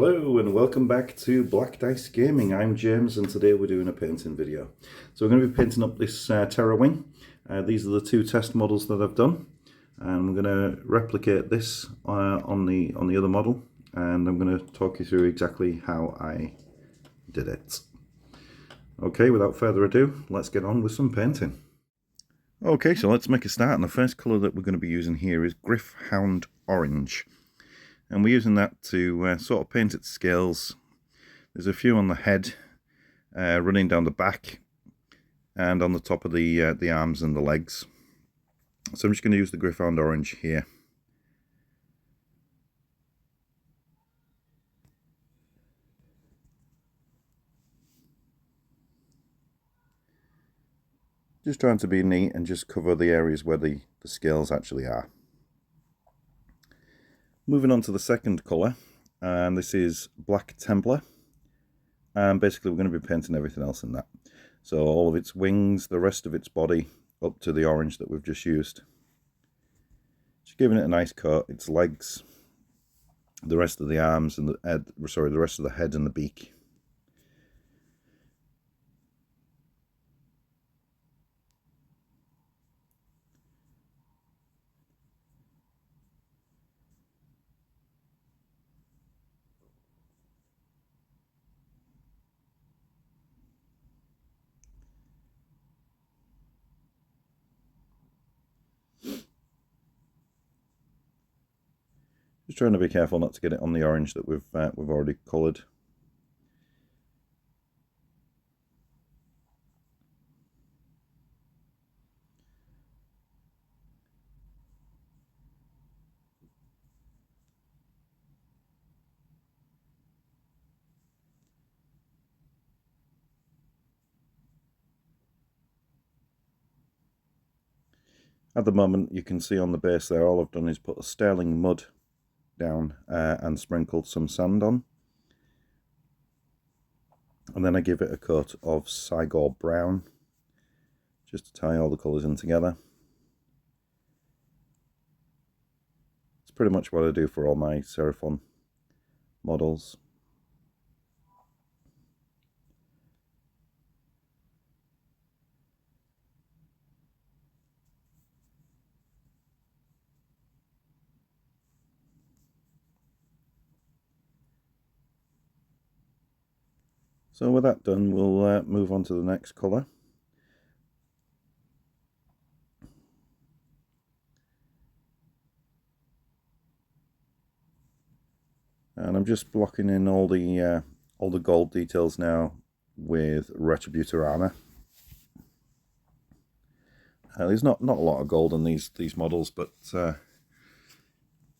Hello and welcome back to Black Dice Gaming. I'm James and today we're doing a painting video. So we're going to be painting up this Terrawing. These are the two test models that I've done, and we're going to replicate this on the other model, and I'm going to talk you through exactly how I did it. Okay, without further ado, let's get on with some painting. Okay, so let's make a start, and the first colour that we're going to be using here is Gryph-hound Orange. And we're using that to sort of paint its scales. There's a few on the head, running down the back, and on the top of the arms and the legs. So I'm just going to use the Gryph-hound Orange here. Just trying to be neat and just cover the areas where the scales actually are. Moving on to the second colour, and this is Black Templar, and basically we're going to be painting everything else in that. So all of its wings, the rest of its body, up to the orange that we've just used. Just giving it a nice coat, its legs, the rest of the arms and the head, sorry, the rest of the head and the beak. Just trying to be careful not to get it on the orange that we've already coloured. At the moment, you can see on the base there, all I've done is put a sterling mud down and sprinkled some sand on, and then I give it a coat of Sigor brown just to tie all the colours in together. It's pretty much what I do for all my Seraphon models. So with that done, we'll move on to the next colour. And I'm just blocking in all the gold details now with Retributor armour. There's not a lot of gold on these models, but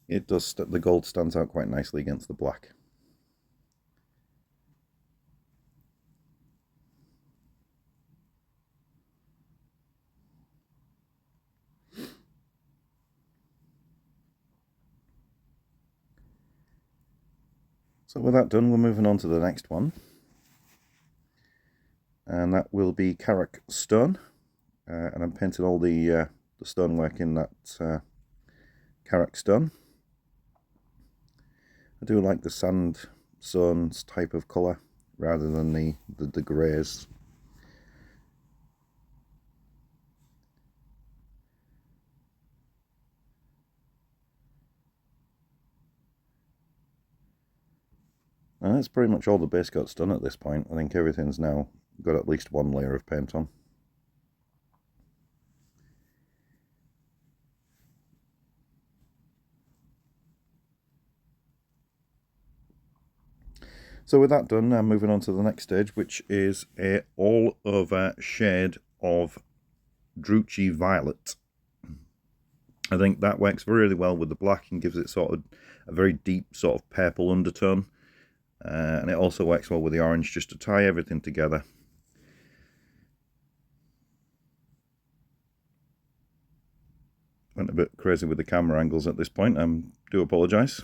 it does. The gold stands out quite nicely against the black. So with that done, we're moving on to the next one, and that will be Karak Stone, and I'm painting all the stonework in that Karak Stone. I do like the sandstones type of colour rather than the greys. And that's pretty much all the base coat's done at this point. I think everything's now got at least one layer of paint on. So with that done, I'm moving on to the next stage, which is a all-over shade of Druchii Violet. I think that works really well with the black and gives it sort of a very deep sort of purple undertone. And it also works well with the orange, just to tie everything together. Went a bit crazy with the camera angles at this point, I do apologise.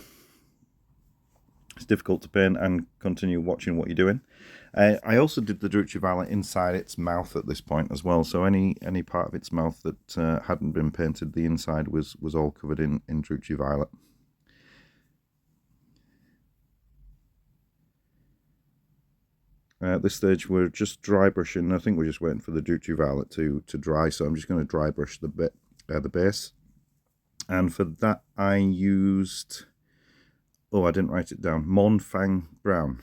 It's difficult to paint and continue watching what you're doing. I also did the Druchii Violet inside its mouth at this point as well, so any part of its mouth that hadn't been painted, the inside was all covered in Druchii Violet. At this stage we're just dry brushing. I think we're just waiting for the Duchy Violet to dry, so I'm just going to dry brush the base. And for that I used, oh, I didn't write it down, Monfang Brown.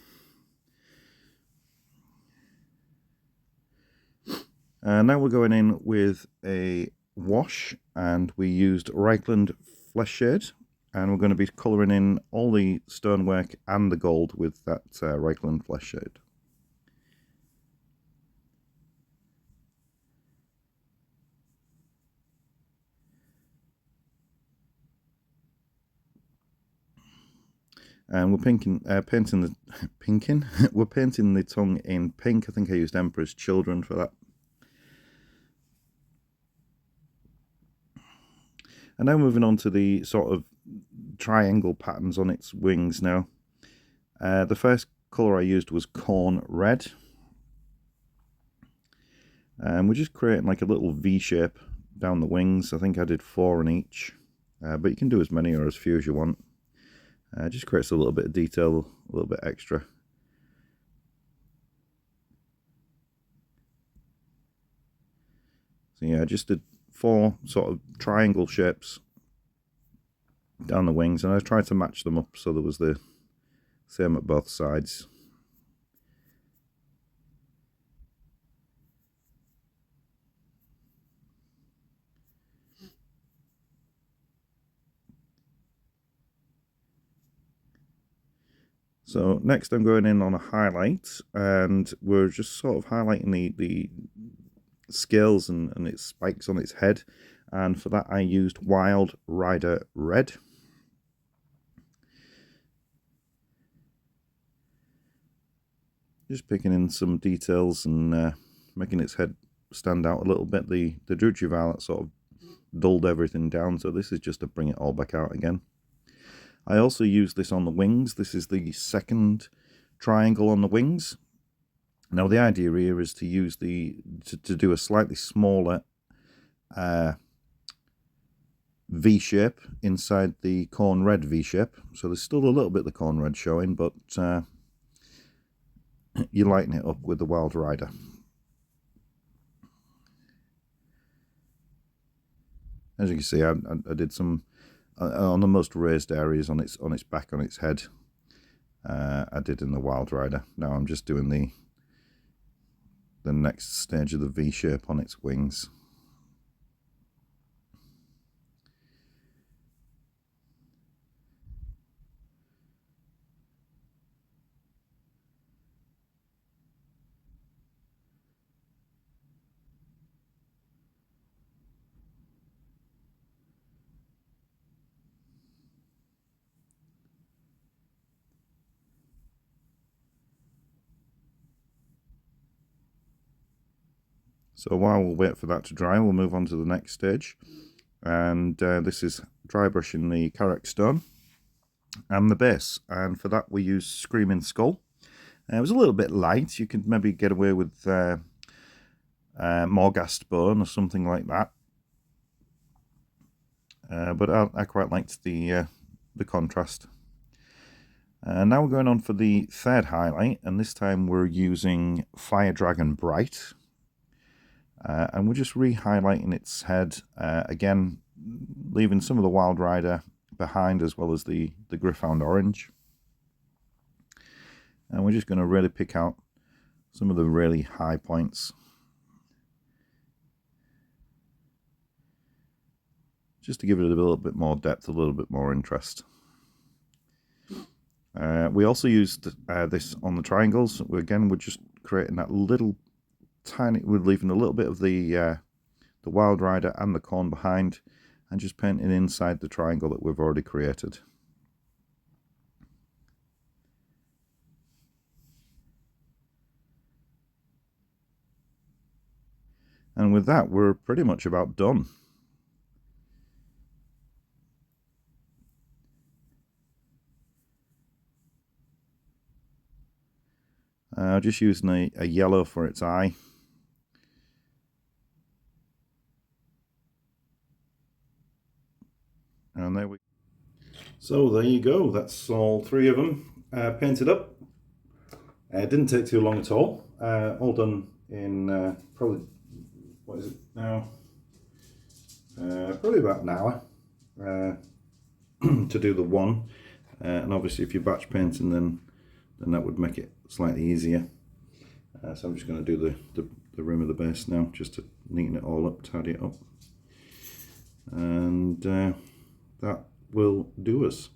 And now we're going in with a wash, and we used Reichland Flesh Shade, and we're going to be colouring in all the stonework and the gold with that Reichland Flesh Shade. And we're painting the we're painting the tongue in pink. I think I used Emperor's Children for that. And now moving on to the sort of triangle patterns on its wings now. The first colour I used was Corn Red. And we're just creating like a little V shape down the wings. I think I did 4 on each. But you can do as many or as few as you want. Just creates a little bit of detail, a little bit extra. So yeah, I just did 4 sort of triangle shapes down the wings, and I tried to match them up so there was the same at both sides. So next I'm going in on a highlight, and we're just sort of highlighting the scales and its spikes on its head, and for that I used Wild Rider Red. Just picking in some details and making its head stand out a little bit. The Duchy Violet sort of dulled everything down, so this is just to bring it all back out again. I also used this on the wings. This is the second triangle on the wings. Now the idea here is to use to do a slightly smaller V shape inside the Corn Red V shape. So there's still a little bit of the Corn Red showing, but you lighten it up with the Wild Rider. As you can see, I did some on the most raised areas on its back, on its head. I did in the Wild Rider. Now I'm just doing the next stage of the V shape on its wings. So while we'll wait for that to dry, we'll move on to the next stage. And this is dry brushing the Karak stone and the base. And for that we use Screaming Skull. It was a little bit light. You could maybe get away with Morghast Bone or something like that. But I quite liked the contrast. Now we're going on for the third highlight, and this time we're using Fire Dragon Bright. And we're just re-highlighting its head, again leaving some of the Wild Rider behind as well as the Gryph-hound Orange. And we're just going to really pick out some of the really high points. Just to give it a little bit more depth, a little bit more interest. We also used this on the triangles. We're just creating that little tiny, we're leaving a little bit of the Wild Rider and the corn behind, and just painting inside the triangle that we've already created. And with that, we're pretty much about done. Just using a yellow for its eye. And there we go. So there you go. That's all 3 of them painted up. It didn't take too long at all. All done in probably, what is it now? Probably about an hour to do the one. And obviously if you're batch painting, then that would make it slightly easier. So I'm just going to do the rim of the base now, just to neaten it all up, tidy it up. And that will do us.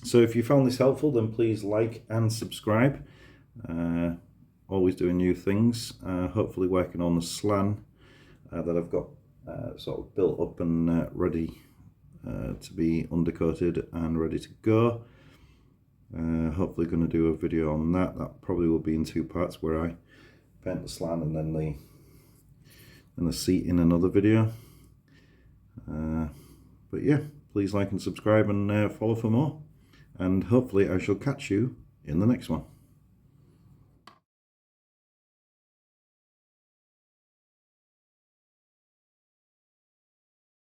So if you found this helpful, then please like and subscribe. Always doing new things, hopefully working on the slan that I've got sort of built up and ready to be undercoated and ready to go. Hopefully going to do a video on that. That probably will be in two parts, where I paint the slan and then the seat in another video. But yeah, please like and subscribe and follow for more. And hopefully I shall catch you in the next one.